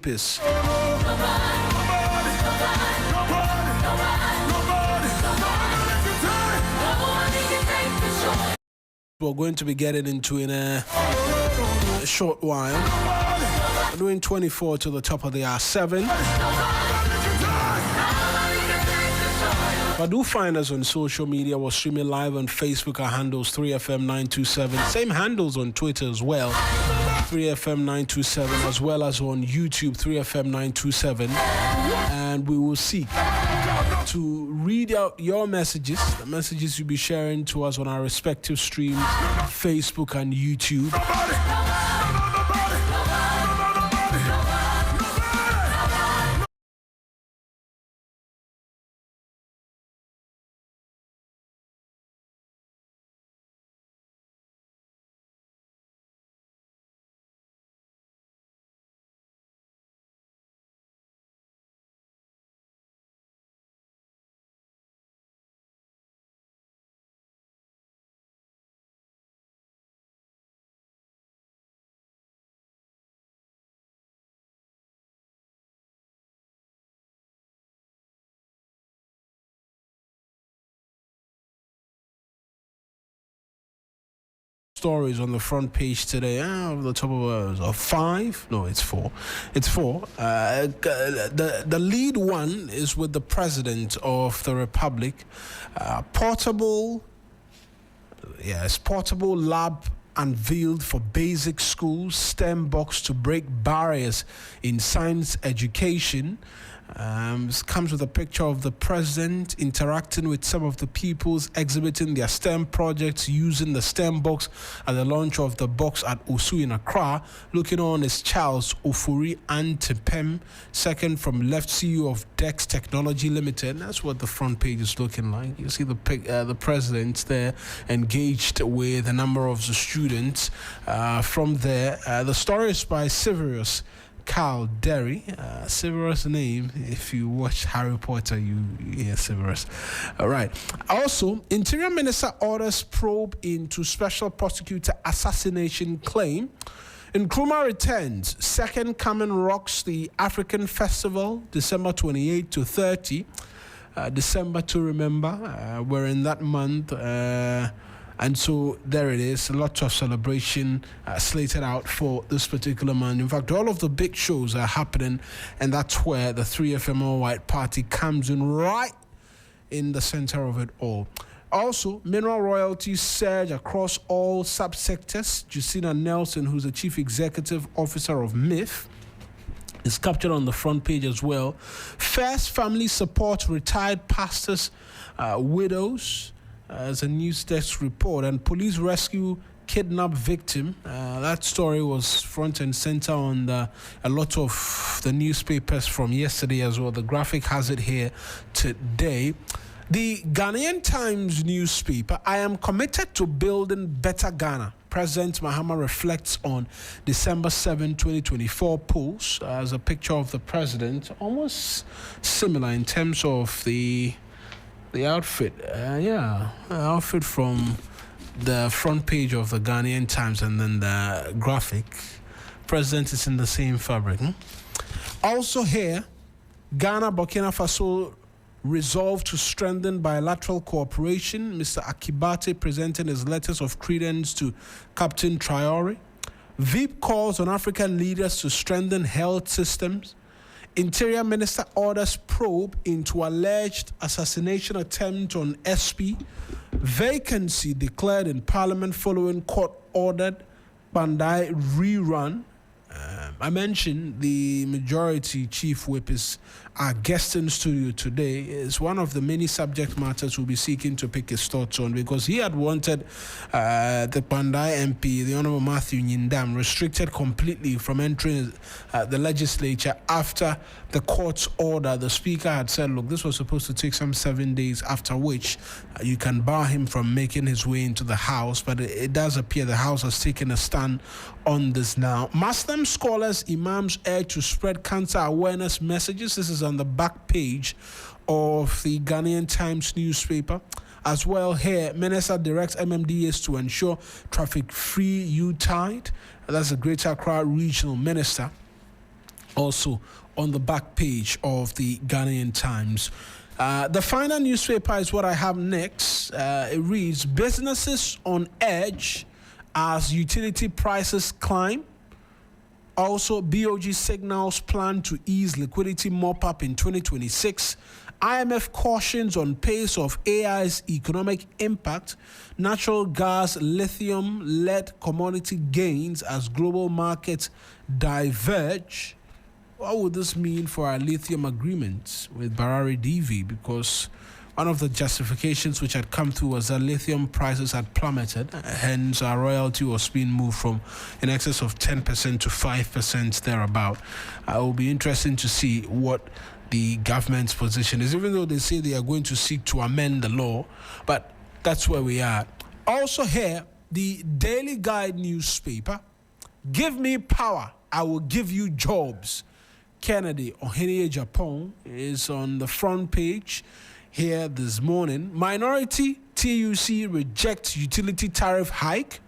whippers. We're going to be getting into in a short while. We're doing 24 to the top of the hour 7. But do find us on social media. We're streaming live on Facebook. Our handles 3FM927. Same handles on Twitter as well. 3FM927, as well as on YouTube 3FM927. And we will seek to read out your messages, the messages you'll be sharing to us on our respective streams, Facebook and YouTube. Stories on the front page today. The top of 5. No, it's 4. It's 4. The lead one is with the President of the Republic. Portable lab unveiled for basic schools. STEM box to break barriers in science education. This comes with a picture of the President interacting with some of the pupils exhibiting their STEM projects using the STEM box at the launch of the box at Osu in Accra. Looking on is Charles Ofuri Antepem, second from left, CEO of Dex Technology Limited. That's what the front page is looking like. You see the President there engaged with a number of the students. From there, the story is by Severus Carl Derry. Severus' name, if you watch Harry Potter, you hear Severus. All right. Also, Interior Minister orders probe into Special Prosecutor assassination claim. Nkrumah returns. Second Coming rocks the African Festival, December 28 to 30. December to remember. We're in that month. And so there it is, a lot of celebration slated out for this particular month. In fact, all of the big shows are happening, and that's where the 3FM White Party comes in, right in the center of it all. Also, mineral royalties surge across all subsectors. Justina Nelson, who's the Chief Executive Officer of MIF, is captured on the front page as well. First family support retired pastors, widows, as a news desk report, and police rescue kidnapped victim. That story was front and center on a lot of the newspapers from yesterday as well. The graphic has it here today. The Ghanaian Times newspaper, I am committed to building better Ghana. President Mahama reflects on December 7, 2024 post as a picture of the president, almost similar in terms of the outfit. Outfit from the front page of the Ghanaian Times, and then the graphic. President is in the same fabric. Also here, Ghana, Burkina Faso resolved to strengthen bilateral cooperation. Mr. Akibate presenting his letters of credence to Captain Traore. VIP calls on African leaders to strengthen health systems. Interior Minister orders probe into alleged assassination attempt on SP. Vacancy declared in Parliament following court-ordered Bandai rerun. I mentioned the majority chief whip is our guest in studio today. Is one of the many subject matters we'll be seeking to pick his thoughts on, because he had wanted the Bandai MP, the Honorable Matthew Nyindam, restricted completely from entering the legislature after the court's order. The speaker had said, look, this was supposed to take some 7 days, after which you can bar him from making his way into the House, but it does appear the House has taken a stand on this now. Muslim scholars, imams urge to spread cancer awareness messages. This is on the back page of the Ghanaian Times newspaper. As well here, Minister directs MMDAs to ensure traffic-free U-Tide. That's the Greater Accra Regional Minister. also on the back page of the Ghanaian Times. The final newspaper is what I have next. It reads, businesses on edge as utility prices climb. Also, BOG signals plan to ease liquidity mop-up in 2026. IMF cautions on pace of AI's economic impact. Natural gas, lithium led commodity gains as global markets diverge. What would this mean for our lithium agreement with Barari DV? Because one of the justifications which had come through was that lithium prices had plummeted, hence our royalty was being moved from in excess of 10% to 5% thereabout. It will be interesting to see what the government's position is, even though they say they are going to seek to amend the law, but that's where we are. Also here, the Daily Guide newspaper, give me power, I will give you jobs. Kennedy Ohene Agyapong is on the front page here this morning. Minority TUC rejects utility tariff hike.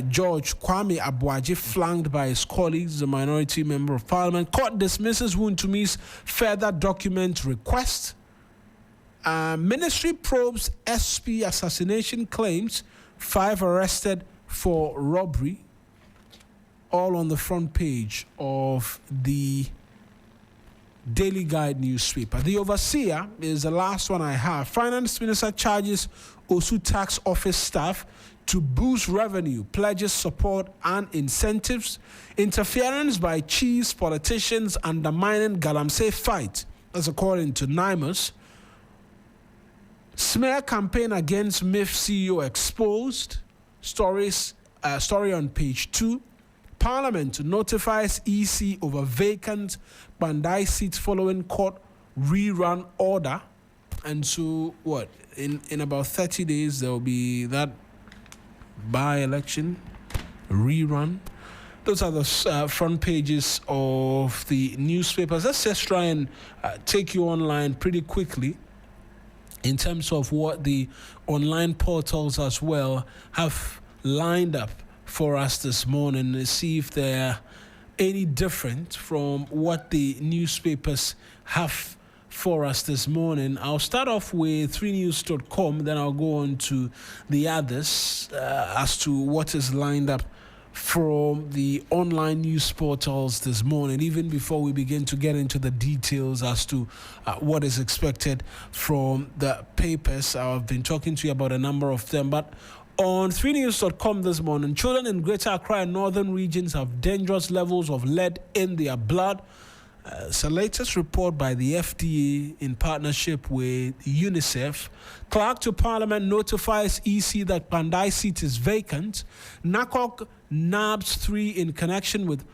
George Kwame Abuaji flanked by his colleagues, the minority member of parliament. Court dismisses Wuntumi's further document request. Ministry probes SP assassination claims. 5 arrested for robbery. All on the front page of the Daily Guide newspaper. The Overseer is the last one I have. Finance Minister charges Osu Tax Office staff to boost revenue, pledges support and incentives. Interference by chiefs, politicians undermining Galamsey fight. That's according to NIMUS. Smear campaign against MIF CEO exposed. Story on page 2. Parliament notifies EC over vacant Bandai seats following court rerun order. And so, what? In about 30 days, there will be that by-election rerun. Those are the front pages of the newspapers. Let's just try and take you online pretty quickly in terms of what the online portals as well have lined up for us this morning to see if they're any different from what the newspapers have for us this morning. I'll start off with 3news.com, then I'll go on to the others as to what is lined up from the online news portals this morning, even before we begin to get into the details as to what is expected from the papers. I've been talking to you about a number of them, but on 3news.com this morning, children in Greater Accra and northern regions have dangerous levels of lead in their blood. It's the latest report by the FDA in partnership with UNICEF. Clerk to Parliament notifies EC that Pandai seat is vacant. NACOC nabs 3 in connection with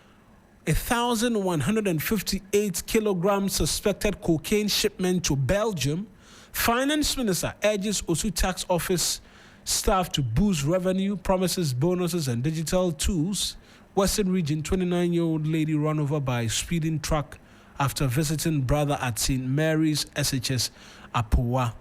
1,158 kilograms suspected cocaine shipment to Belgium. Finance Minister urges Osu Tax Office staff to boost revenue, promises bonuses and digital tools. Western Region, 29-year-old lady run over by speeding truck after visiting brother at St. Mary's SHS Apoa.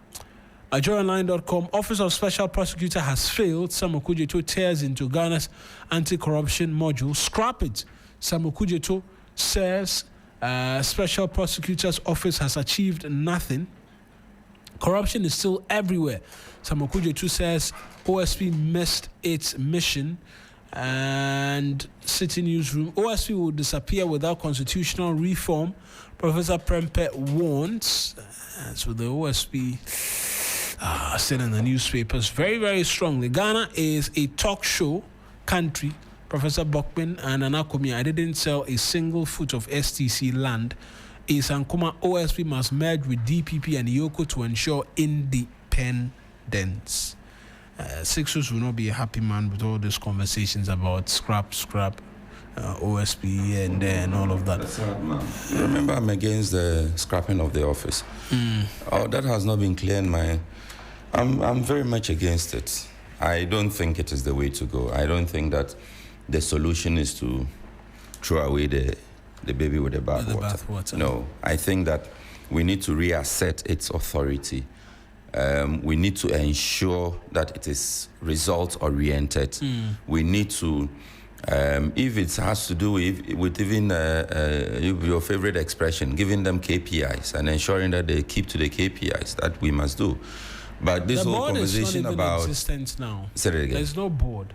JoyOnline.com, Office of Special Prosecutor has failed. Sam Okudzeto tears into Ghana's anti-corruption module. Scrap it. Sam Okudzeto says Special Prosecutor's Office has achieved nothing. Corruption is still everywhere. Sam Okudzeto says OSP missed its mission. And City Newsroom, OSP will disappear without constitutional reform, Professor Prempe warns. So the OSP said in the newspapers very, very strongly. Ghana is a talk show country. Professor Bokmin and Anakomi, I didn't sell a single foot of STC land. Isankuma OSP must merge with DPP and Yoko to ensure independence. Sixers will not be a happy man with all these conversations about scrap, OSP and all of that. That's hard, man. Remember, I'm against the scrapping of the office. That has not been clear in my... I'm very much against it. I don't think it is the way to go. I don't think that the solution is to throw away the baby with the bathwater. No, I think that we need to reassert its authority. We need to ensure that it is result-oriented. We need to If it has to do with even your favorite expression, giving them KPIs and ensuring that they keep to the KPIs, that we must do. But this whole conversation about existence now. Say it again. There's no board.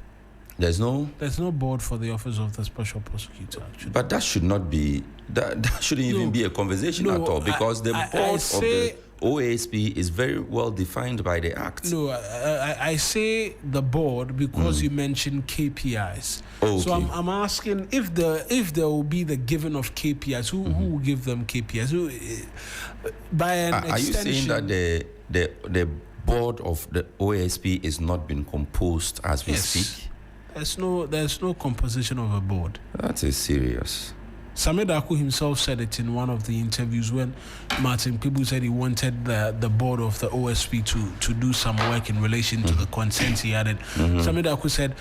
There's no board for the office of the special prosecutor. Actually. But that should not be. That shouldn't even be a conversation at all, because the board of the OASP is very well defined by the Act. No, I say the board because you mentioned KPIs. Okay. So I'm asking if there will be the giving of KPIs. Who will give them KPIs? By an extension, are you saying that the board of the OASP is not being composed as we speak? There's no composition of a board. That is serious. Samed Aku himself said it in one of the interviews when Martin Kibu said he wanted the board of the OSP to do some work in relation to the consent he added. Samed Aku said,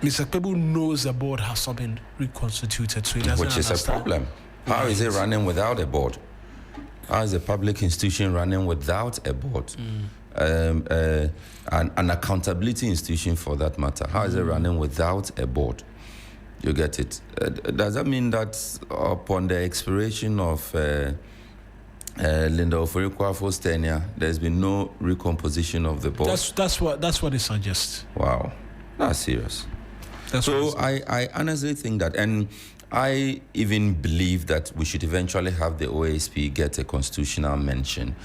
Mr. Kibu knows the board has not been reconstituted, so he doesn't Which is understand. a problem. How is it running without a board? How is a public institution running without a board? An accountability institution for that matter. How is it running without a board? You get it? Does that mean that upon the expiration of Linda Oforikwafo's tenure, there's been no recomposition of the board? That's what it suggests. Wow, that's serious. I honestly think that, and I even believe that we should eventually have the OASP get a constitutional mention.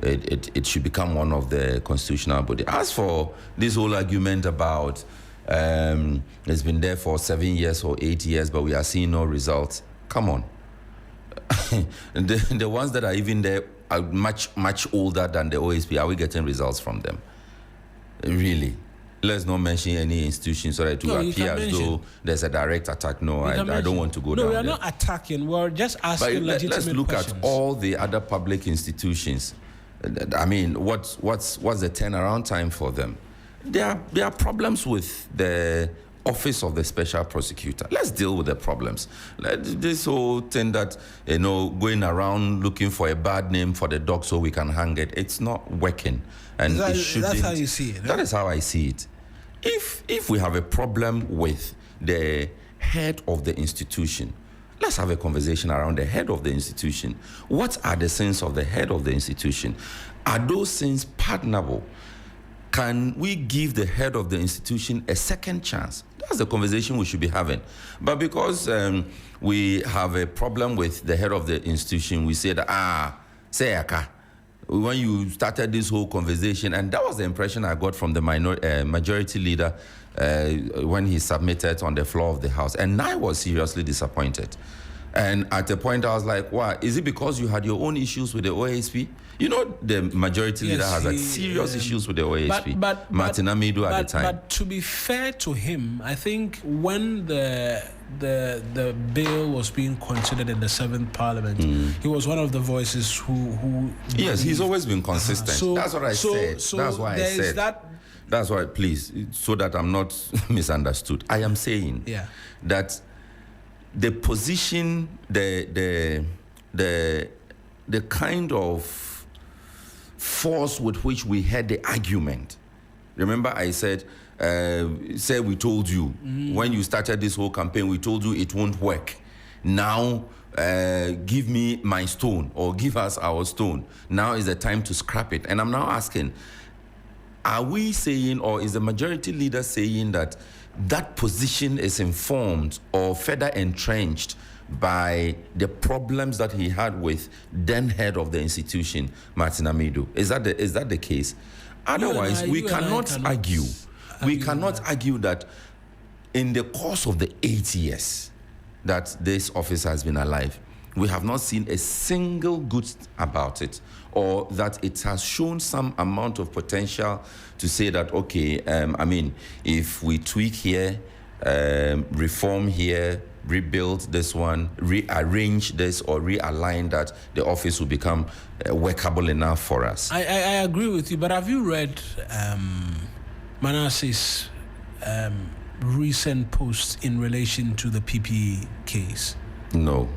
It should become one of the constitutional bodies. As for this whole argument about it's been there for 7 years or 8 years, but we are seeing no results. Come on. the ones that are even there are much older than the OSP. Are we getting results from them? Really? Let's not mention any institution so that it will appear as though there's a direct attack. No, I don't want to go down. No, we are not attacking. We're just asking legitimate questions. Let's look at all the other public institutions. I mean, what's the turnaround time for them? There are problems with the office of the special prosecutor. Let's deal with the problems. This whole thing that, going around looking for a bad name for the dog so we can hang it, it's not working. And it shouldn't. That's how you see it. Right? That is how I see it. If we have a problem with the head of the institution, let's have a conversation around the head of the institution. What are the sins of the head of the institution? Are those sins pardonable? Can we give the head of the institution a second chance? That's the conversation we should be having. But because we have a problem with the head of the institution, we say that, Sayaka, when you started this whole conversation, and that was the impression I got from the majority leader when he submitted on the floor of the House. And I was seriously disappointed. And at a point, I was like, wow, is it because you had your own issues with the OASP? The majority leader has had serious issues with the OASP. Martin Amidu at the time. But to be fair to him, I think when the bill was being considered in the 7th Parliament, he was one of the voices who yes, he's always been consistent. That's what I said. That's why I said. That's why, please, so that I'm not misunderstood. I am saying that the position, the kind of force with which we had the argument. Remember, I said, we told you when you started this whole campaign, we told you it won't work. Now, give me my stone, or give us our stone. Now is the time to scrap it. And I'm now asking, are we saying, or is the majority leader saying that position is informed or further entrenched by the problems that he had with then head of the institution, Martin Amidu? Is that the case? Otherwise, we cannot argue. We cannot argue that in the course of the 8 years that this office has been alive, we have not seen a single good about it, or that it has shown some amount of potential to say that, okay, if we tweak here, reform here, rebuild this one, rearrange this, or realign that, the office will become workable enough for us. I agree with you, but have you read Manasseh's recent post in relation to the PPE case? No.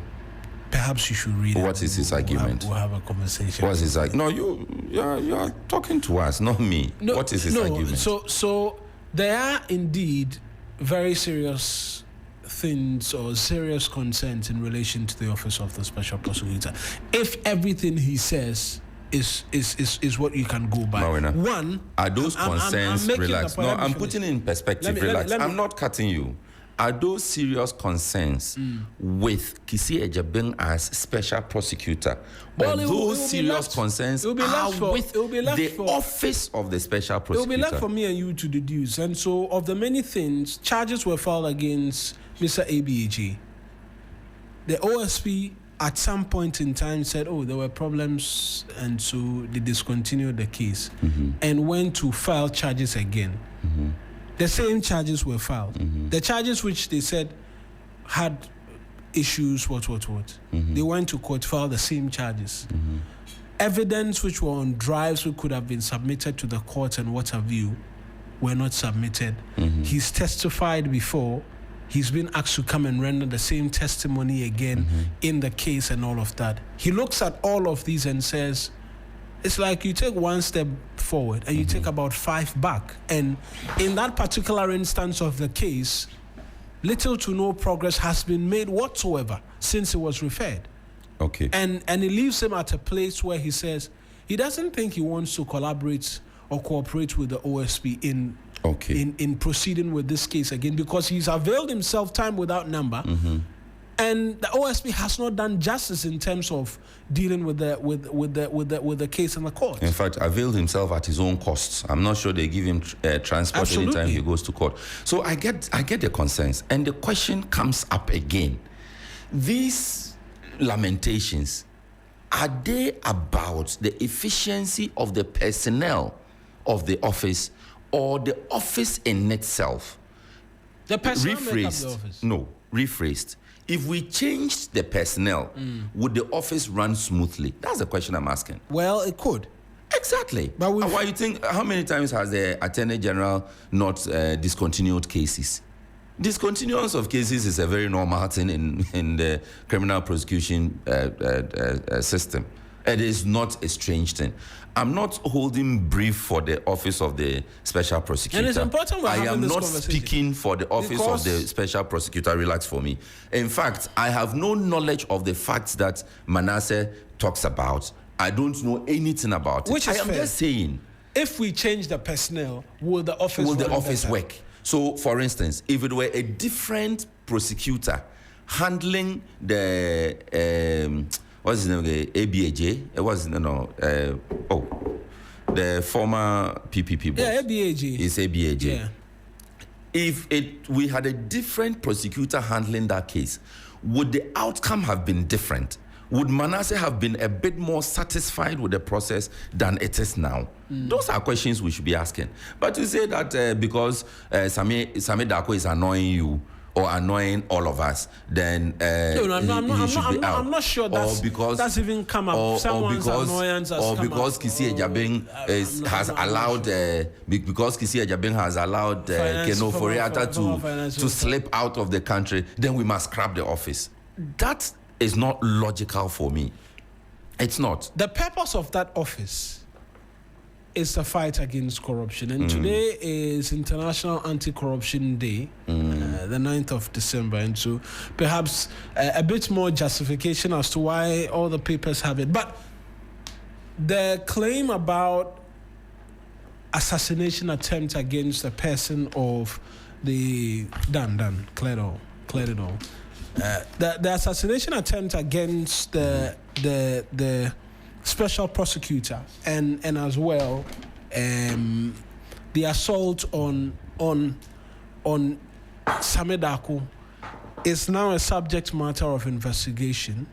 Perhaps you should read it. What is his argument? We'll have a conversation. What is his argument? No, you are talking to us, not me. What is his argument? So there are indeed very serious things or serious concerns in relation to the office of the special prosecutor. If everything he says is what you can go by. Marina, one, are those concerns, relax. No, I'm putting it in perspective, relax. I'm not cutting you. Are those serious concerns with Kisi Agyapong as special prosecutor? Well, or those serious concerns are with the office of the special prosecutor? It will be left for me and you to deduce. And so, of the many things, charges were filed against Mr. ABAG. The OSP at some point in time said, there were problems, and so they discontinued the case and went to file charges again. The same charges were filed. The charges which they said had issues, They went to court, filed the same charges. Evidence which were on drives which could have been submitted to the court and what have you were not submitted. He's testified before. He's been asked to come and render the same testimony again in the case and all of that. He looks at all of these and says, it's like you take one step forward and you take about 5 back. And in that particular instance of the case, little to no progress has been made whatsoever since it was referred. Okay. And it leaves him at a place where he says he doesn't think he wants to collaborate or cooperate with the OSP in proceeding with this case again, because he's availed himself time without number. And the OSP has not done justice in terms of dealing with the case in the court. In fact, availed himself at his own costs. I'm not sure they give him transport anytime he goes to court. So I get the concerns, and the question comes up again: these lamentations, are they about the efficiency of the personnel of the office or the office in itself? The personnel make up the office. No, rephrased. If we changed the personnel, would the office run smoothly? That's the question I'm asking. Well, it could. Exactly. But why you think? How many times has the Attorney General not discontinued cases? Discontinuance of cases is a very normal thing in the criminal prosecution system. It is not a strange thing. I'm not holding brief for the office of the special prosecutor. And it's important I am not speaking for the office of the special prosecutor. Relax for me. In fact, I have no knowledge of the facts that Manasseh talks about. I don't know anything about it. Which is I am fair. just saying. If we change the personnel, will the office work? So, for instance, if it were a different prosecutor handling the what's his name again? ABAJ? It was the former PPP boss. Yeah, ABAJ. It's ABAJ. Yeah. If we had a different prosecutor handling that case, would the outcome have been different? Would Manasseh have been a bit more satisfied with the process than it is now? Those are questions we should be asking. But to say that because Sami Darko is annoying you or annoying all of us, then I'm not sure that's even come up. Someone's annoyance has come up. Because Kisi Agyapong has allowed Keno Foriata to slip out of the country, then we must scrap the office. That is not logical for me. It's not. The purpose of that office is the fight against corruption. And today is International Anti-Corruption Day, the 9th of December. And so perhaps a bit more justification as to why all the papers have it. But the claim about assassination attempt against a person of the... Cleared it all. The assassination attempt against the special prosecutor and as well the assault on Sami Darko is now a subject matter of investigation.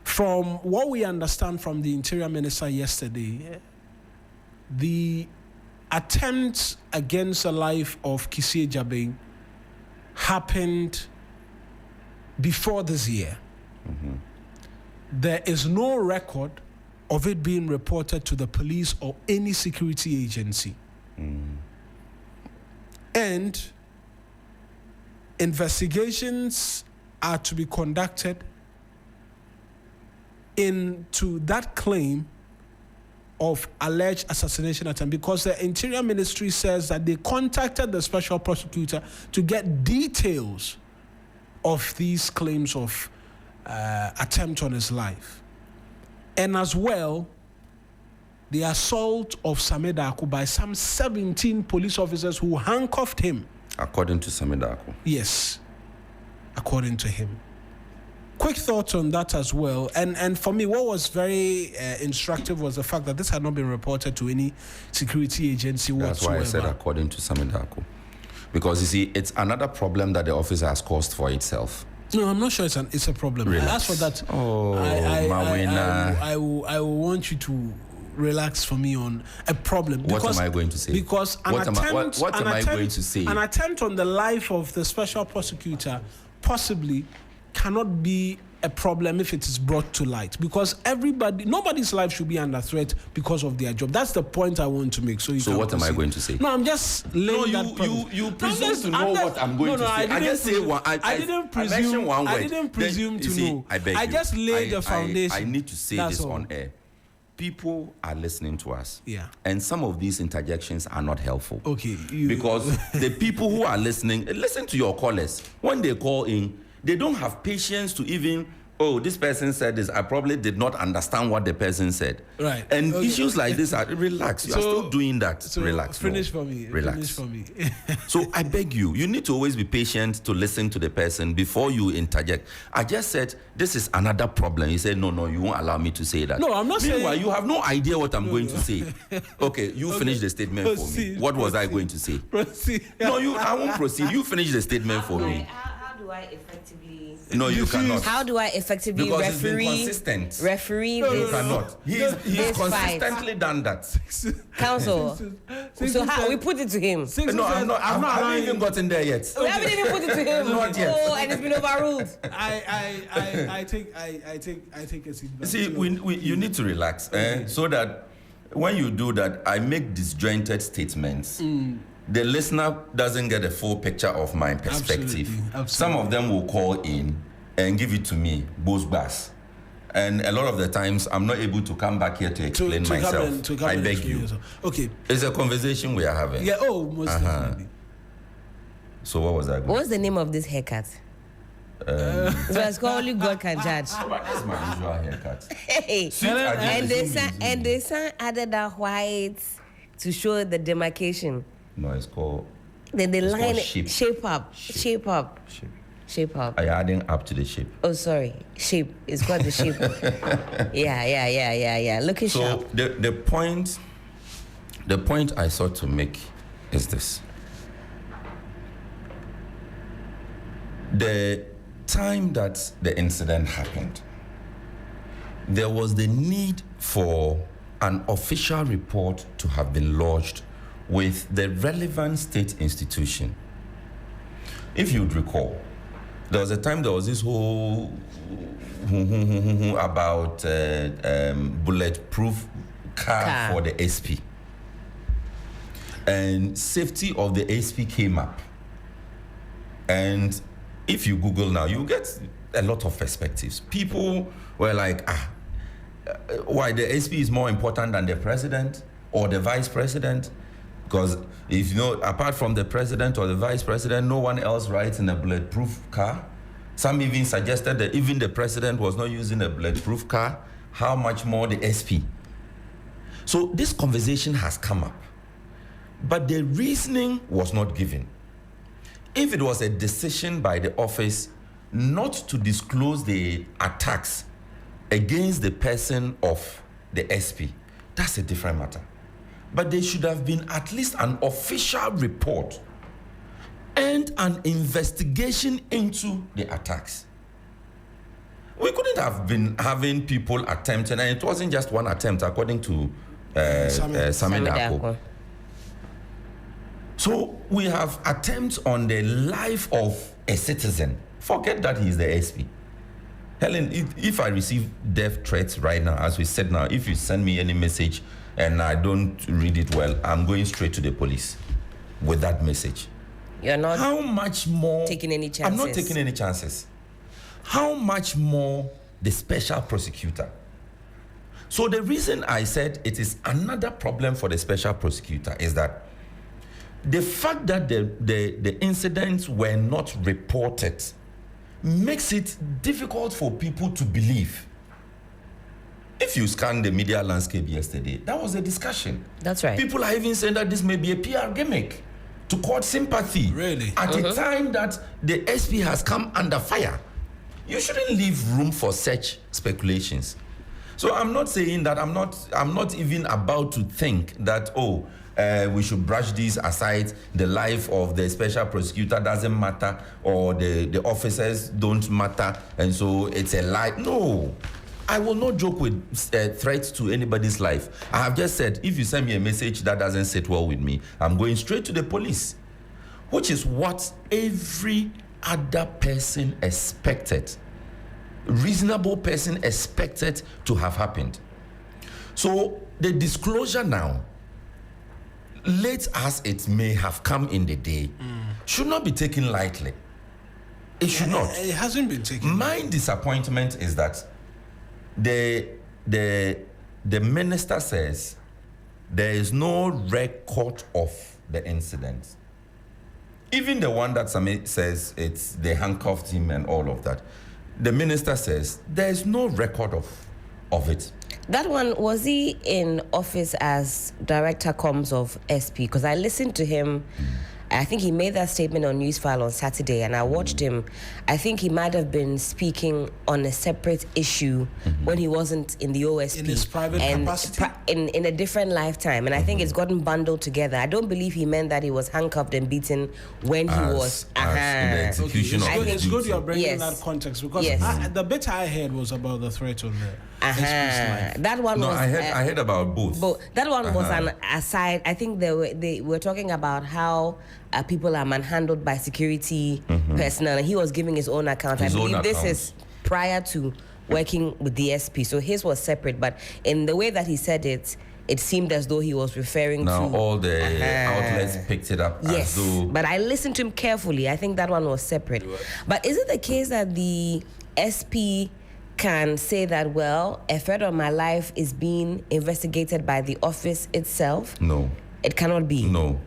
From what we understand from the Interior Minister yesterday, the attempt against the life of Kisi Agyapong happened before this year. There is no record of it being reported to the police or any security agency. And investigations are to be conducted into that claim of alleged assassination attempt, because the Interior Ministry says that they contacted the special prosecutor to get details of these claims of attempt on his life. And as well, the assault of Samedako by some 17 police officers who handcuffed him. According to Samedako. Yes, according to him. Quick thoughts on that as well. And for me, what was very instructive was the fact that this had not been reported to any security agency whatsoever. That's why I said according to Samedako. Because you see, it's another problem that the office has caused for itself. No, I'm not sure it's a problem. Relax. As for that, I will want you to relax for me on a problem. What am I going to say? Because what am I going to say? An attempt on the life of the special prosecutor possibly cannot be a problem if it is brought to light, because nobody's life should be under threat because of their job. That's the point I want to make. So what am I going to say? No, I'm just laying that premise. You presume to know what I'm going to say. I just say one. I didn't presume. I didn't presume to know. I beg you. I just laid the foundation. I need to say this on air. People are listening to us. Yeah. And some of these interjections are not helpful. Okay. Because the people who are listening, listen to your callers. When they call in, they don't have patience to even, this person said this. I probably did not understand what the person said. Right. And issues like this are, relax. You are still doing that. So relax. Finish for me. Relax. Finish for me. So I beg you need to always be patient to listen to the person before you interject. I just said, this is another problem. He said, no, you won't allow me to say that. No, I'm not saying. Meanwhile, you have no idea what I'm going to say. Okay, you finish the statement for me. What was I going to say? Proceed. No, I won't proceed. You finish the statement for me. How do I effectively? No, you cannot. How do I effectively because referee? It's been consistent. Referee You this. cannot. He's consistently done that. Counsel. So how we put it to him? No, I haven't even gotten there yet. We haven't even put it to him. Not yet. Oh, and it's been overruled. I take a seat back. See, you need to relax, so that when you do that, I make disjointed statements. The listener doesn't get a full picture of my perspective. Absolutely. Some of them will call in and give it to me, both bars. And a lot of the times, I'm not able to come back here to explain myself. I beg you. Okay. It's a conversation we are having. Yeah, most definitely. So what was that? What's the name of this haircut? So it's called Only God Can Judge. That's my usual haircut. Hey. And the sun added that white to show the demarcation. No, it's called. The line shape up. Are you adding up to the shape? Oh, sorry. Shape. It's called the shape. Yeah. Looking sharp. So the point I sought to make is this. The time that the incident happened, there was the need for an official report to have been lodged with the relevant state institution. If you'd recall, there was a time there was this whole about bulletproof car for the SP. And safety of the SP came up. And if you Google now, you get a lot of perspectives. People were like, why the SP is more important than the president or the vice president? Because if you know, apart from the president or the vice president, no one else rides in a bulletproof car. Some even suggested that even the president was not using a bulletproof car. How much more the SP? So this conversation has come up. But the reasoning was not given. If it was a decision by the office not to disclose the attacks against the person of the SP, that's a different matter. But there should have been at least an official report and an investigation into the attacks. We couldn't have been having people attempting, and it wasn't just one attempt, according to Samedako. So we have attempts on the life of a citizen. Forget that he's the SP. Helen, if I receive death threats right now, as we said now, if you send me any message and I don't read it well, I'm going straight to the police with that message. You're not. How much more? Taking any chances? I'm not taking any chances. How much more the special prosecutor? So the reason I said it is another problem for the special prosecutor is that the fact that the incidents were not reported makes it difficult for people to believe. If you scan the media landscape yesterday, that was a discussion. That's right. People are even saying that this may be a PR gimmick to court sympathy. Really? At a time that the SP has come under fire. You shouldn't leave room for such speculations. So I'm not saying that I'm not even about to think that, we should brush these aside. The life of the special prosecutor doesn't matter, or the officers don't matter, and so it's a lie. No, I will not joke with threats to anybody's life. I have just said, if you send me a message that doesn't sit well with me, I'm going straight to the police, which is what every other person expected. Reasonable person expected to have happened. So the disclosure now, late as it may have come in the day, should not be taken lightly. It should not. It hasn't been taken. My disappointment is that the minister says there is no record of the incident. Even the one that Sami says they handcuffed him and all of that. The minister says there is no record of it. That one, was he in office as Director Comms of SP? Because I listened to him. I think he made that statement on Newsfile on Saturday, and I watched him. I think he might have been speaking on a separate issue when he wasn't in the OSP. In his private capacity? In a different lifetime. And I think it's gotten bundled together. I don't believe he meant that he was handcuffed and beaten when he was... in the execution of It's good you're bringing that context, because the bit I heard was about the threat on the SP's life. That one was... I heard about both. That one was an aside. I think they were talking about how people are manhandled by security personnel, and he was giving his own account. I believe this is prior to working with the SP, so his was separate. But in the way that he said it, it seemed as though he was referring to... Now all the outlets picked it up yes, as though... but I listened to him carefully. I think that one was separate. But is it the case that the SP can say that, well, a threat on my life is being investigated by the office itself? No. It cannot be? No.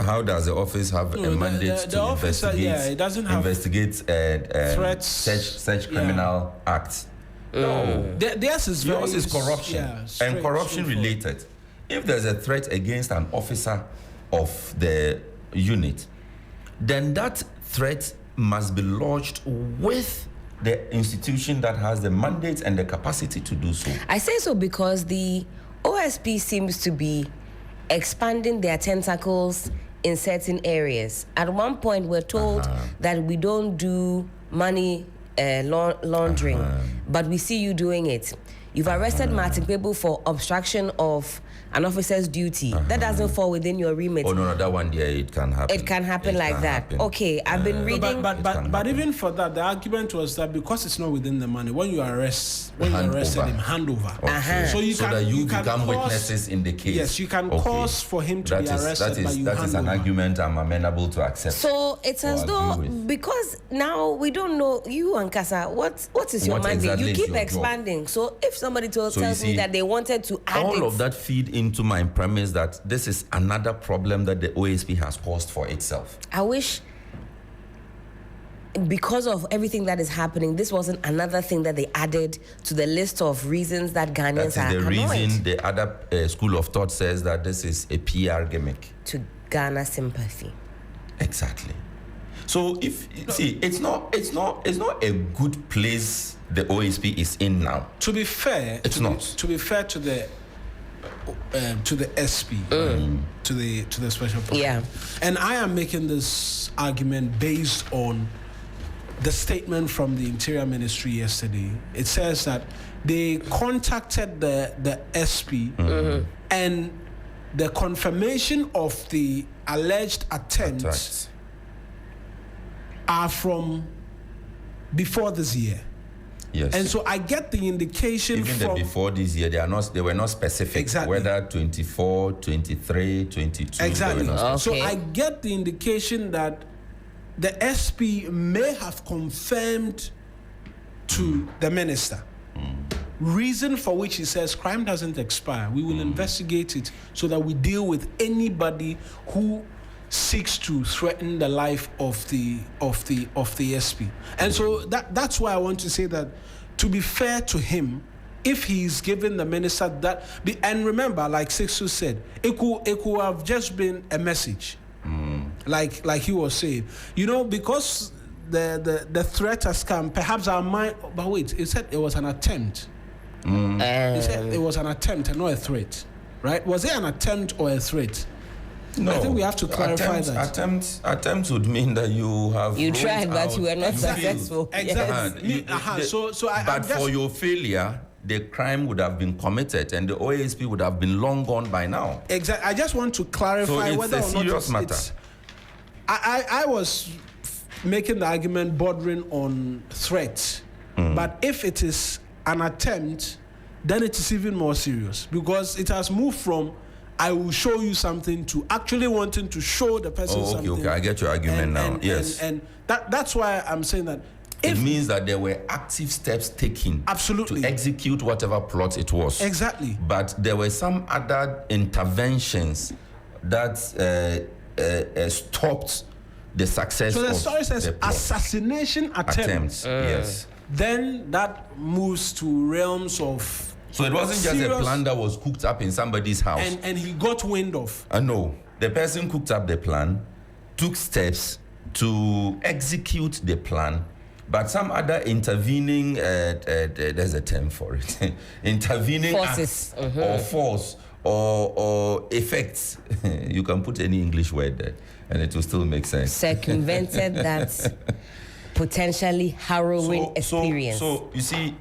How does the office have a mandate to investigate? It doesn't have threats, such criminal acts. No, theirs is corruption, and corruption related. If there's a threat against an officer of the unit, then that threat must be lodged with the institution that has the mandate and the capacity to do so. I say so because the OSP seems to be expanding their tentacles in certain areas. At one point, we're told that we don't do money laundering, but we see you doing it. You've arrested Martin Pebu for obstruction of an officer's duty. That doesn't fall within your remit. Oh, no, that one, it can happen. It can happen like that. Happen. Okay, I've been reading... But even for that, the argument was that because it's not within the money, when you arrested him, hand over. Okay. So you become witnesses in the case. Yes, you can cause for him to be arrested, but you hand over. That is an argument I'm amenable to accept. So it's as though, because now we don't know, you and Kasa, what is your mandate? Exactly you keep expanding. So if somebody tells me that they wanted to add all of that feed into my premise that this is another problem that the OSP has caused for itself. I wish, because of everything that is happening, this wasn't another thing that they added to the list of reasons that Ghanaians are annoyed. That is the reason the other school of thought says that this is a PR gimmick. To garner sympathy. Exactly. So it's not a good place the OSP is in now. To be fair, to be fair to the SP, to the special prosecutor. Yeah. And I am making this argument based on the statement from the Interior Ministry yesterday. It says that they contacted the SP and the confirmation of the alleged attempts are from before this year. Yes. And so I get the indication even before this year, they were not specific. Exactly. Whether 24, 23, 22. Exactly. Okay. So I get the indication that the SP may have confirmed to the minister. Reason for which he says crime doesn't expire. We will investigate it so that we deal with anybody who seeks to threaten the life of the SP. And so that's why I want to say that, to be fair to him, if he's given the minister that, and remember, like Sixu said, it could have just been a message, like he was saying, because the threat has come. Perhaps our mind, but wait, he said it was an attempt. He said it was an attempt and not a threat, right? Was it an attempt or a threat? No, I think we have to clarify that. Attempt would mean that you tried, but you were not successful. Exactly. But for your failure, the crime would have been committed, and the OASP would have been long gone by now. Exactly. I just want to clarify whether or not serious matter. I was making the argument bordering on threat, but if it is an attempt, then it is even more serious, because it has moved from I will show you something to actually wanting to show the person something. Okay, I get your argument now. Yes. And that's why I'm saying that. It means that there were active steps taken absolutely to execute whatever plot it was. Exactly. But there were some other interventions that stopped the success. So the of story says the plot. Assassination attempts. Yes. Then that moves to realms of. So it wasn't just a plan that was cooked up in somebody's house. And he got wind of. No. The person cooked up the plan, took steps to execute the plan, but some other intervening, there's a term for it, intervening forces, or force or effects. You can put any English word there and it will still make sense. Circumvented that potentially harrowing experience. So you see,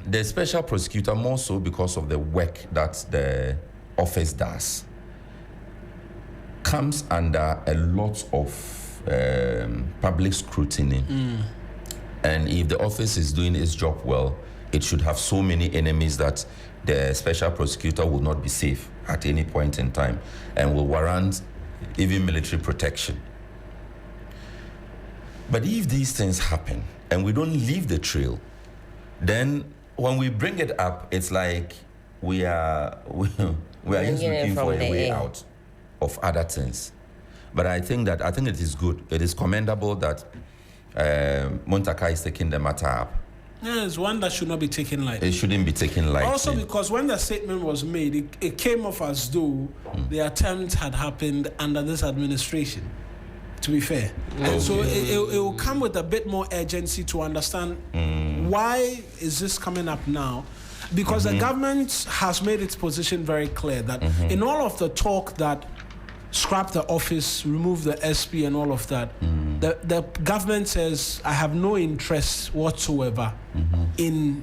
the special prosecutor, more so because of the work that the office does, comes under a lot of public scrutiny. And if the office is doing its job well, it should have so many enemies that the special prosecutor will not be safe at any point in time and will warrant even military protection. But if these things happen and we don't leave the trail, then when we bring it up, it's like we are just looking for a way out of other things. But I think it is good. It is commendable that Montaka is taking the matter up. Yeah, it's one that should not be taken lightly. It shouldn't be taken lightly. Also because when the statement was made, it came off as though the attempt had happened under this administration, to be fair. And so it will come with a bit more urgency to understand why is this coming up now? Because the government has made its position very clear that in all of the talk that scrap the office, remove the SP and all of that, the government says, I have no interest whatsoever in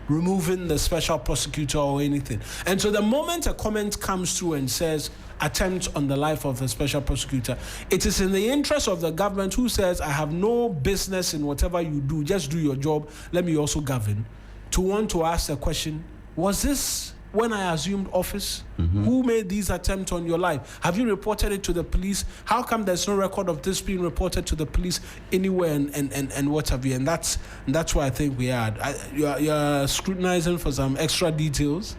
removing the special prosecutor or anything. And so the moment a comment comes through and says, attempt on the life of the special prosecutor, it is in the interest of the government, who says, I have no business in whatever you do, just do your job, let me also govern, to want to ask the question, was this when I assumed office? Who made these attempts on your life? Have you reported it to the police? How come there's no record of this being reported to the police anywhere and what have you? And that's why I think we are. You're scrutinizing for some extra details.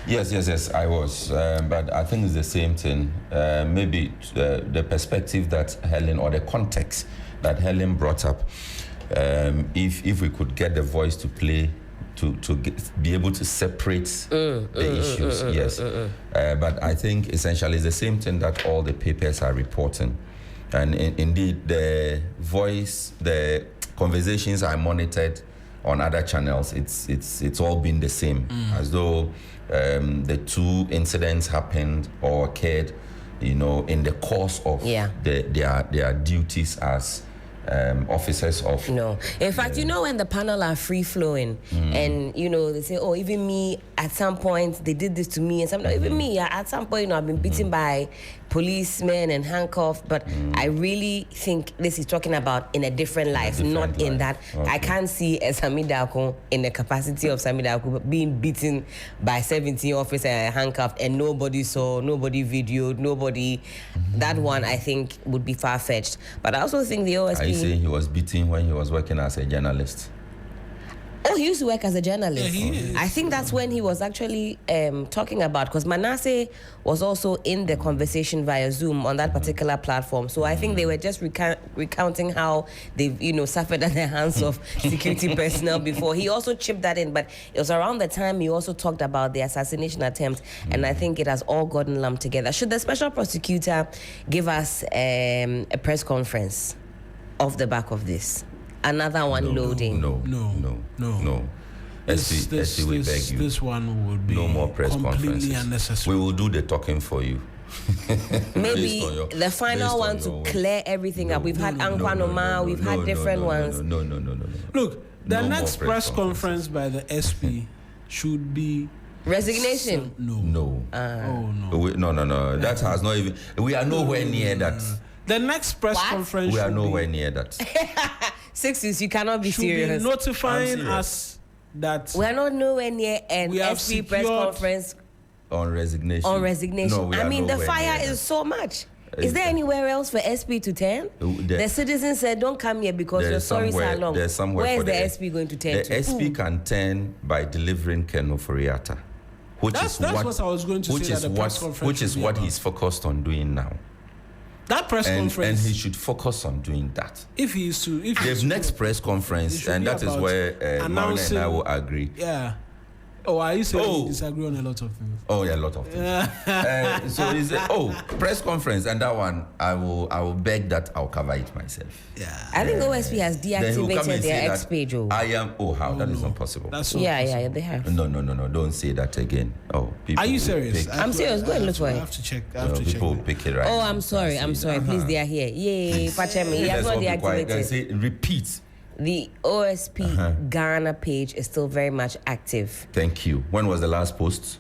Yes, I was. But I think it's the same thing. Maybe the perspective that Helen, or the context that Helen brought up, if we could get the voice to play, to be able to separate the issues, yes. But I think essentially it's the same thing that all the papers are reporting. And indeed, the voice, the conversations I monitored on other channels, it's all been the same, as though the two incidents happened or occurred, in the course of their duties as officers of. No. In fact, when the panel are free flowing and, they say, oh, even me, at some point, they did this to me. And sometimes, even me, at some point, I've been beaten by policemen and handcuffed. But I really think this is talking about in a different life, in that. Okay. I can't see Sami Darko in the capacity of Sami Darko being beaten by 17 officers and handcuffed, and nobody saw, nobody videoed, nobody. That one, I think, would be far-fetched. But I also think the OSP... Are you saying he was beaten when he was working as a journalist? Oh, he used to work as a journalist. Yeah, he is. I think that's when he was actually talking about, because Manasseh was also in the conversation via Zoom on that particular platform. So I think they were just recounting how they've, suffered at the hands of security personnel before. He also chipped that in, but it was around the time he also talked about the assassination attempt, and I think it has all gotten lumped together. Should the special prosecutor give us a press conference off the back of this? Another one loading. No. SC, we beg you. This one would be no more press completely conferences. unnecessary. We will do the talking for you. Maybe the final one to clear everything up. We've had Ankwanoma, we've had different ones. No. Look, the No next more press press conference by the SP should be Resignation. no. No. That has not even. We are nowhere near that. The next press conference We are should nowhere be, near that. Sixes, you cannot be should serious. be notifying us that We are not nowhere near an We have SP press secured- conference On resignation. No, we I are mean, the nowhere fire near is that. so much. Is there anywhere else for SP to turn? The citizens said, don't come here because your stories are long. There's somewhere Where is for the SP going to turn The to? SP can turn by delivering Ken Oforiatta, That's what I was going to say at the press conference which is should be what about. he's focused on doing now. that press And conference, he should focus on doing that. if he is to, if The he's next to, press it conference, should and be that is about where Marina and I announcing- will agree. yeah. Oh, are you saying Oh. we disagree on a lot of things? Oh yeah, a lot of things. So he said, press conference, and that one I will beg that I'll cover it myself. Yeah. I think OSP has Then he'll come deactivated and say their that X page. I am. Oh, how? That is not possible. That's not Yeah, possible. they have. No. Don't say that again. Oh, people. Are you will serious? pick- I'm serious. Go and look for I it. have to check. I have to check. people will pick it right. Oh, now. I'm sorry. Please, they are here. Yay, Pachemi. He has Let's not all be quiet. Then deactivated. say repeat. The OSP Ghana page is still very much active. Thank you. When was the last post?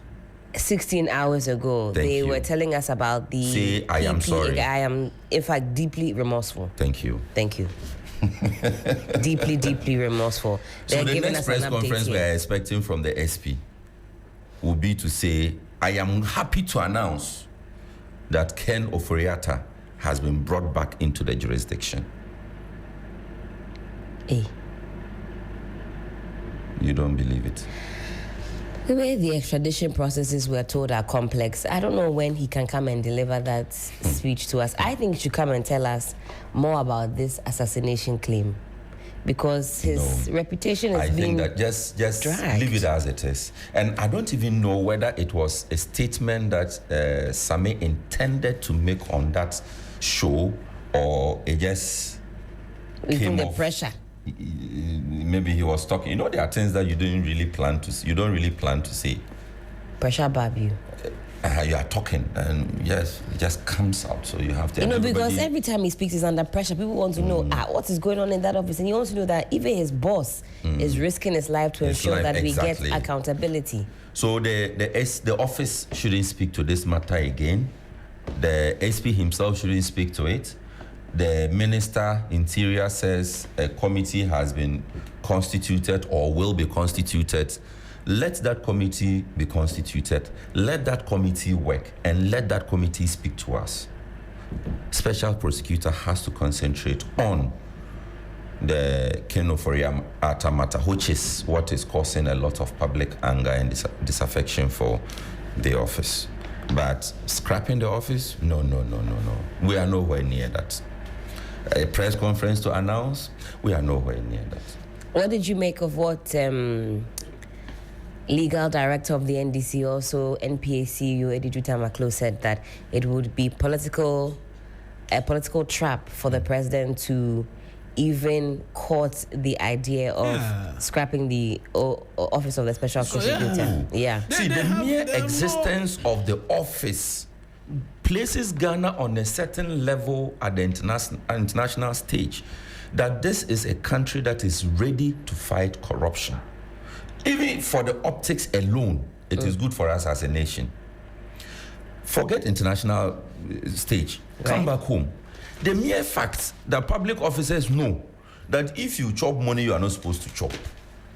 16 hours ago, Thank they you. were telling us about the. Say, I am sorry. I am, in fact, deeply remorseful. Thank you. Thank you. deeply remorseful. So They're the giving next us press an update conference we here. are expecting from the SP will be to say, I am happy to announce that Ken Oforiatta has been brought back into the jurisdiction. Hey. You don't believe it? The way the extradition processes we're told are complex, I don't know when he can come and deliver that speech to us. I think he should come and tell us more about this assassination claim, because his reputation is I being think that just dragged. leave it as it is. And I don't even know whether it was a statement that Sami intended to make on that show, or it just within came the off. pressure. Maybe he was talking. You know, there are things that you don't really plan to say. Pressure bab you. You are talking, and yes, it just comes out. So you have to. Because every time he speaks, he's under pressure. People want to know what is going on in that office, and he wants to know that even his boss is risking his life to ensure that we get accountability. So the office shouldn't speak to this matter again. The SP himself shouldn't speak to it. The Minister Interior says a committee has been constituted or will be constituted. Let that committee be constituted. Let that committee work, and let that committee speak to us. Special prosecutor has to concentrate on the Ken Oforiatta matter, which is what is causing a lot of public anger and disaffection for the office. But scrapping the office? No. We are nowhere near that. A press conference to announce? We are nowhere near that. What did you make of what legal director of the NDC, also NPACU, Edijuta Maklo, said that it would be a political trap for the president to even court the idea of scrapping the office of the special prosecutor. Yeah. See, the mere existence of the office places Ghana on a certain level at the international stage, that this is a country that is ready to fight corruption. Even for the optics alone, it is good for us as a nation. Forget international stage. Come back home. The mere fact that public officers know that if you chop money you are not supposed to chop,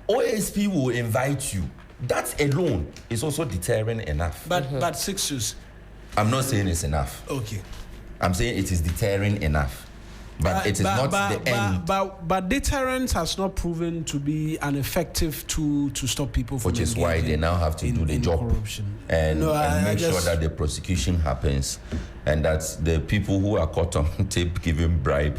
OSP will invite you. That alone is also deterring enough. But 6 years. I'm not saying it's enough. Okay. I'm saying it is deterring enough. But it is not the end. But deterrence has not proven to be an effective tool to stop people from Which is why they now have to do the job corruption. and make sure that the prosecution happens, and that the people who are caught on tape giving bribe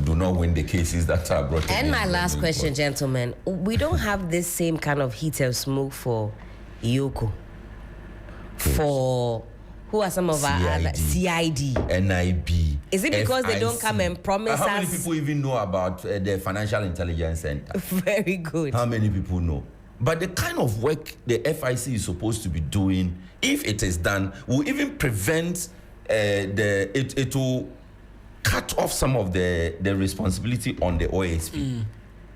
do not win the cases that are brought. And my last question, gentlemen, we don't have this same kind of heat of smoke for Yoko. For who are some of our other CID, NIB? Is it because they don't come and promise us? How many people even know about the Financial Intelligence Center? Very good. How many people know? But the kind of work the FIC is supposed to be doing, if it is done, will even prevent it will cut off some of the responsibility on the OSP.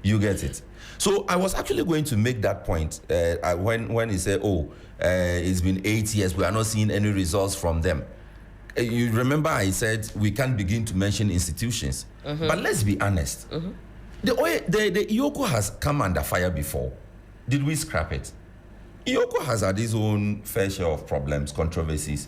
You get it? So I was actually going to make that point when he said, it's been 8 years, we are not seeing any results from them. You remember I said we can't begin to mention institutions. But let's be honest. The Ioko has come under fire before. Did we scrap it? Ioko has had his own fair share of problems, controversies.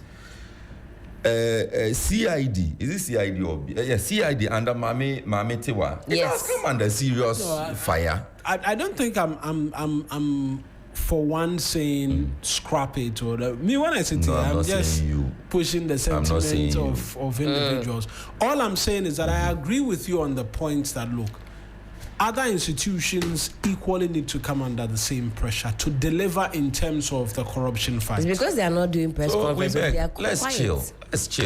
CID, is it CID or CID under Mame Tewa? It has come under serious fire. I don't think I'm for one saying scrap it or me when I say I'm just pushing the sentiment of individuals. All I'm saying is that I agree with you on the points that look, other institutions equally need to come under the same pressure to deliver in terms of the corruption fight. It's because they are not doing press conferences. Let's chill.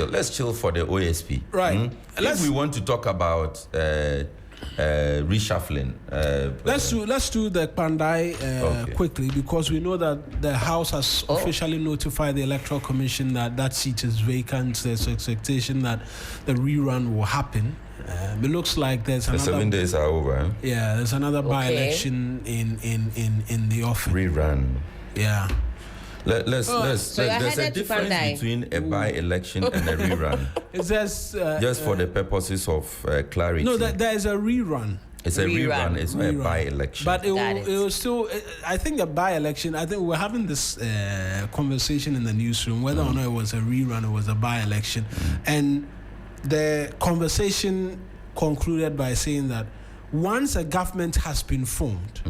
Let's chill for the OSP. Right. If we want to talk about reshuffling, let's do the Pandai quickly, because we know that the House has officially notified the Electoral Commission that seat is vacant. There's expectation that the rerun will happen. It looks like there's another 7 days are over. Yeah, there's another by-election in the office. Rerun. Yeah. There's a difference between a by-election and a rerun. Just for the purposes of clarity. No, there is a rerun. It's a rerun. It's not a by-election. But it will still. I think a by-election. I think we're having this conversation in the newsroom whether or not it was a rerun or was a by-election, and the conversation concluded by saying that once a government has been formed,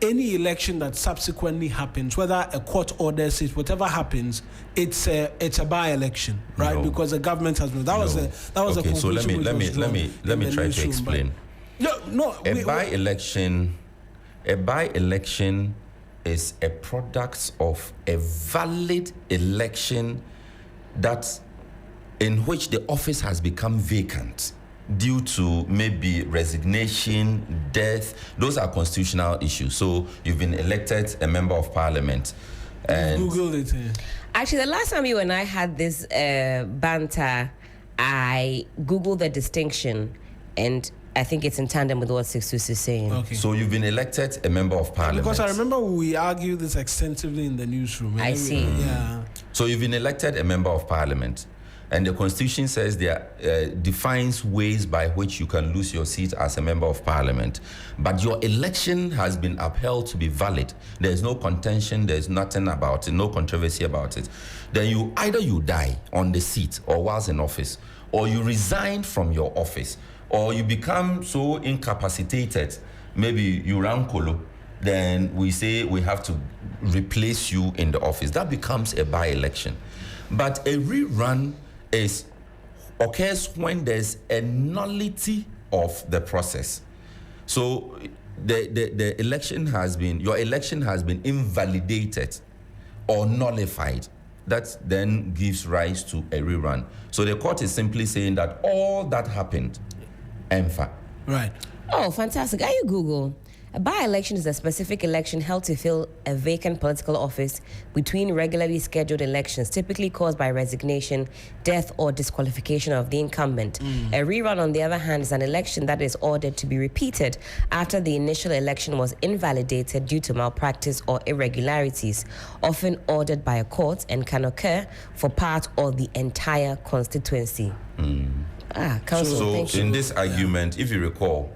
any election that subsequently happens, whether a court orders it, whatever happens, it's a by-election, right? No. Because the government has been. That was a conclusion. So let me try to explain. A by-election is a product of a valid election in which the office has become vacant due to maybe resignation, death. Those are constitutional issues. So you've been elected a member of parliament. And Googled it. Actually, the last time you and I had this banter, I Googled the distinction, and I think it's in tandem with what 626 is saying. Okay. So you've been elected a member of parliament. Because I remember we argued this extensively in the newsroom. I see. Yeah. So you've been elected a member of parliament. And the Constitution says defines ways by which you can lose your seat as a member of parliament. But your election has been upheld to be valid. There's no contention, there's nothing about it, no controversy about it. Then either you die on the seat or whilst in office, or you resign from your office, or you become so incapacitated, maybe you run colo, then we say we have to replace you in the office. That becomes a by-election. But a rerun occurs when there's a nullity of the process. So your election has been invalidated or nullified. That then gives rise to a rerun. So the court is simply saying that all that happened, EMFA. Right. Oh, fantastic. Are you Google? A by-election is a specific election held to fill a vacant political office between regularly scheduled elections, typically caused by resignation, death, or disqualification of the incumbent. A rerun, on the other hand, is an election that is ordered to be repeated after the initial election was invalidated due to malpractice or irregularities, often ordered by a court, and can occur for part or the entire constituency. Counsel, so thank you. in this argument, if you recall,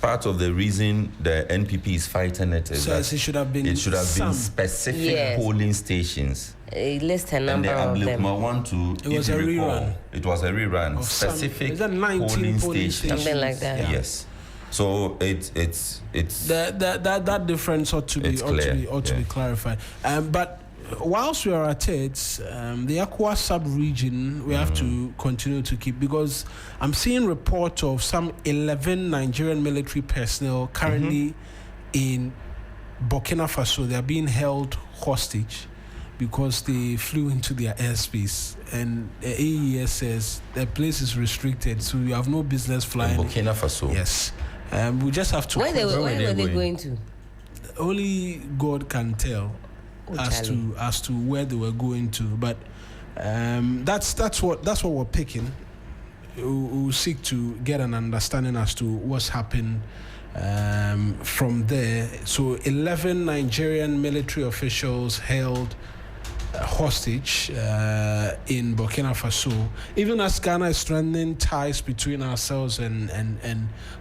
part of the reason the NPP is fighting it is Says that it should have been specific Yes. polling stations. List a And number the of them. Agyapong one to, It was a rerun. It was a rerun. Of some- Specific is that 19 polling stations? Something like that. Yeah. Yes. So it's That difference ought to be It's clear, to be clarified. But whilst we are at it, the Akwa sub-region we have to continue to keep, because I'm seeing report of some 11 Nigerian military personnel currently in Burkina Faso. They are being held hostage because they flew into their airspace, and the AES says the place is restricted, so you have no business flying. Burkina Faso. Yes. We just have to. Where were they going? going to? Only God can tell as to where they were going to, but that's what we're picking. We'll seek to get an understanding as to what's happened from there. So 11 Nigerian military officials held hostage in Burkina Faso. Even as Ghana is strengthening ties between ourselves and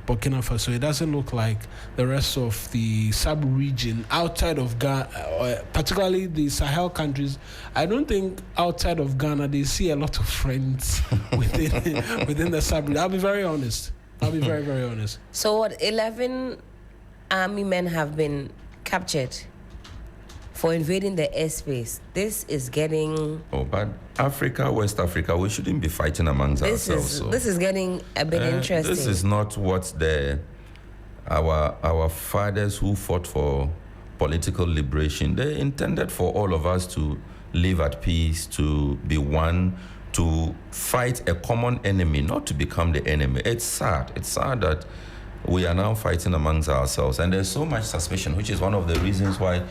Burkina Faso, it doesn't look like the rest of the sub-region outside of Ghana, particularly the Sahel countries. I don't think outside of Ghana they see a lot of friends within the sub-region. I'll be very honest. I'll be very, very honest. So what, 11 army men have been captured for invading the airspace? This is getting... Oh, but Africa, West Africa, we shouldn't be fighting amongst ourselves. This is getting a bit interesting. This is not what our fathers who fought for political liberation, they intended for all of us to live at peace, to be one, to fight a common enemy, not to become the enemy. It's sad. It's sad that we are now fighting amongst ourselves. And there's so much suspicion, which is one of the reasons why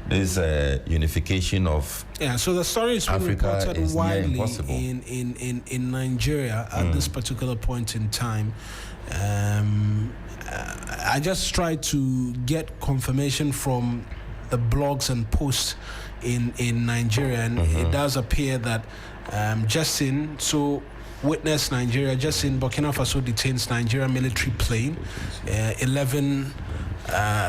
this unification of so the story is being Africa reported is near widely impossible. in Nigeria at this particular point in time. I just tried to get confirmation from the blogs and posts in Nigeria, and it does appear that Witness Nigeria, Burkina Faso detains Nigerian military plane, 11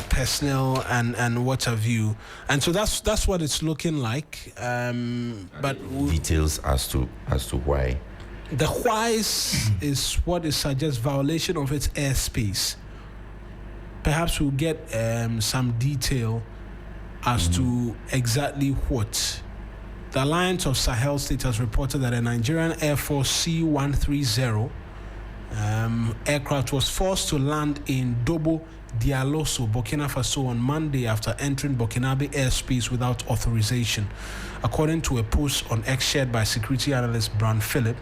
personnel and what have you, and so that's what it's looking like. But details as to why. The whys is what it suggests violation of its airspace. Perhaps we'll get some detail as to exactly what. The Alliance of Sahel States has reported that a Nigerian Air Force C-130 aircraft was forced to land in Dobo Dialoso, Burkina Faso on Monday after entering Burkinabe airspace without authorization, according to a post on X shared by security analyst Brand Phillip.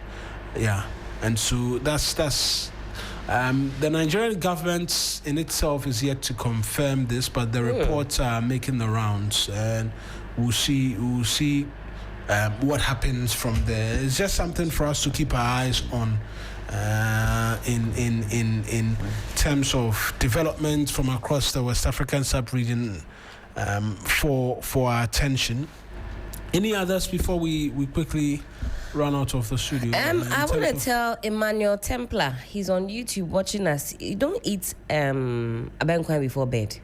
And so that's the Nigerian government in itself is yet to confirm this, but the reports are making the rounds, and we'll see what happens from there. It's just something for us to keep our eyes on in terms of development from across the West African sub-region for our attention. Any others before we quickly run out of the studio? I want to tell Emmanuel Templar, he's on YouTube watching us. You don't eat abenkwan before bed.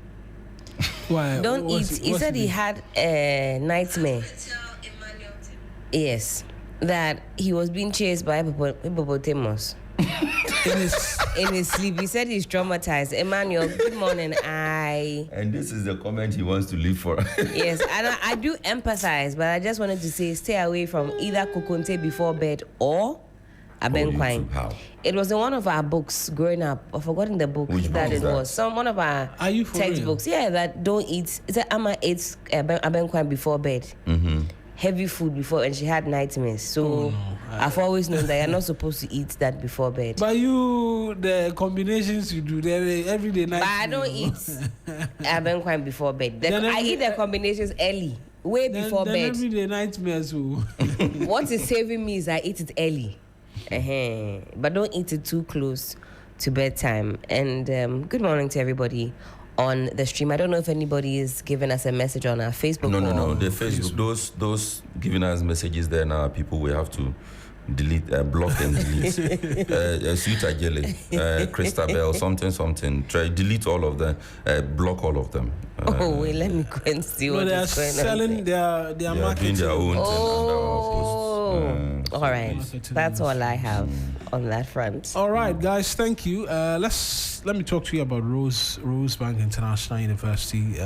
Why? Don't eat. He said he had a nightmare. Yes, that he was being chased by hippopotamus. In his sleep. He said he's traumatized. Emmanuel, good morning. And this is the comment he wants to leave for. Yes, and I do empathize, but I just wanted to say stay away from either kokonte before bed or abenkwan. How? It was in one of our books growing up. I've forgotten the book Which that book is it that? was. One of our Are you for textbooks. real? Yeah, that don't eat. It said Amma eats abenkwan before bed. Heavy food before, and she had nightmares. So I've always known that you're not supposed to eat that before bed. But you, the combinations you do, they're everyday night. But I don't eat abenkwan before bed. I eat the combinations early, way before bed. Everyday nightmares. What is saving me is I eat it early. But don't eat it too close to bedtime. And good morning to everybody on the stream. I don't know if anybody is giving us a message on our Facebook. No. The Facebook, those giving us messages there now are people we have to delete, block and delete. Sweet Ajele, Christabel, something. Try delete all of them, block all of them. Oh wait, let me go and see what they're is going selling on. They are marketing doing their own thing under our posts. All right, that's all I have on that front. All right, guys, thank you. Let me talk to you about Rose Bank International University.